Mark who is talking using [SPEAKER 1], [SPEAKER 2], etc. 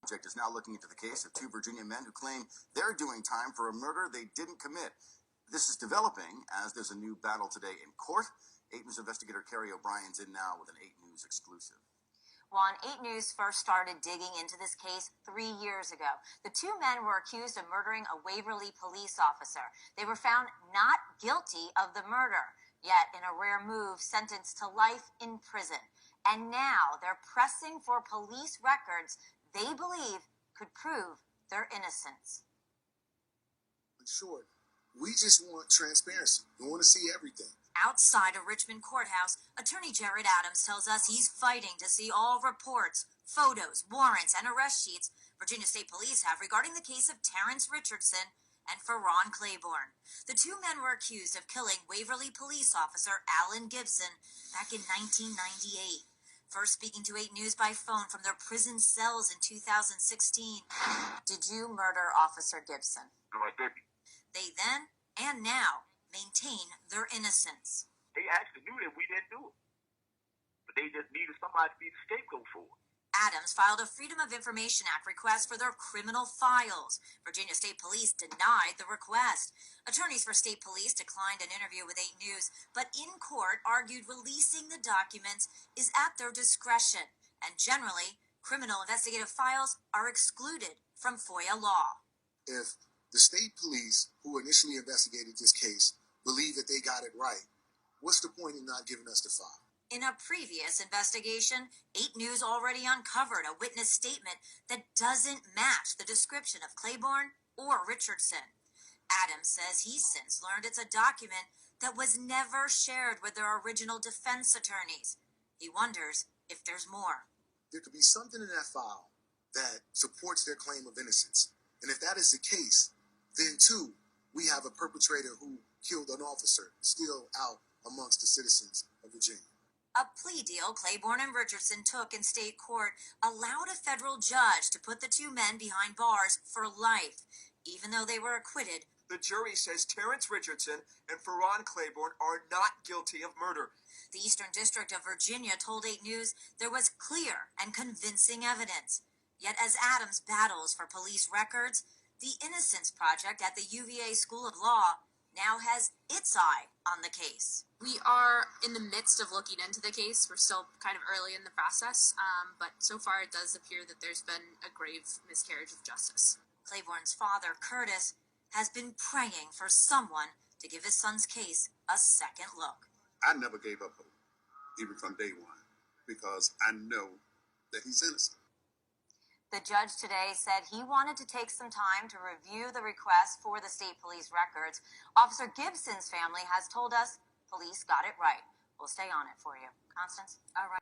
[SPEAKER 1] Project is now looking into the case of two Virginia men who claim they're doing time for a murder they didn't commit. This is developing as there's a new battle today in court. 8 News investigator Kerri O'Brien's in now with an 8 News exclusive.
[SPEAKER 2] Juan, 8 News first started digging into this case 3 years ago. The two men were accused of murdering a Waverly police officer. They were found not guilty of the murder, yet in a rare move, sentenced to life in prison. And now they're pressing for police records they believe could prove their innocence.
[SPEAKER 3] In short, we just want transparency. We want to see everything.
[SPEAKER 2] Outside a Richmond courthouse, Attorney Jared Adams tells us he's fighting to see all reports, photos, warrants, and arrest sheets Virginia State Police have regarding the case of Terrence Richardson and Ferron Claiborne. The two men were accused of killing Waverly police officer Alan Gibson back in 1998. First speaking to 8 News by phone from their prison cells in 2016. Did you murder Officer Gibson?
[SPEAKER 4] No, I didn't.
[SPEAKER 2] They then and now maintain their innocence.
[SPEAKER 4] They actually knew that we didn't do it. But they just needed somebody to be the scapegoat for it.
[SPEAKER 2] Adams filed a Freedom of Information Act request for their criminal files. Virginia State Police denied the request. Attorneys for state police declined an interview with 8 News, but in court argued releasing the documents is at their discretion, and generally, criminal investigative files are excluded from FOIA law.
[SPEAKER 3] If the state police who initially investigated this case believe that they got it right, what's the point in not giving us the file?
[SPEAKER 2] In a previous investigation, 8 News already uncovered a witness statement that doesn't match the description of Claiborne or Richardson. Adams says he's since learned it's a document that was never shared with their original defense attorneys. He wonders if there's more.
[SPEAKER 3] There could be something in that file that supports their claim of innocence. And if that is the case, then too, we have a perpetrator who killed an officer still out amongst the citizens of Virginia.
[SPEAKER 2] A plea deal Claiborne and Richardson took in state court allowed a federal judge to put the two men behind bars for life, even though they were acquitted.
[SPEAKER 5] The jury says Terrence Richardson and Ferron Claiborne are not guilty of murder.
[SPEAKER 2] The Eastern District of Virginia told 8 News there was clear and convincing evidence. Yet as Adams battles for police records, the Innocence Project at the UVA School of Law now has its eye on the case.
[SPEAKER 6] We are in the midst of looking into the case. We're still kind of early in the process, but so far it does appear that there's been a grave miscarriage of justice.
[SPEAKER 2] Claiborne's father, Curtis, has been praying for someone to give his son's case a second look.
[SPEAKER 7] I never gave up hope, even from day one, because I know that he's innocent.
[SPEAKER 2] The judge today said he wanted to take some time to review the request for the state police records. Officer Gibson's family has told us police got it right. We'll stay on it for you. Constance? All right.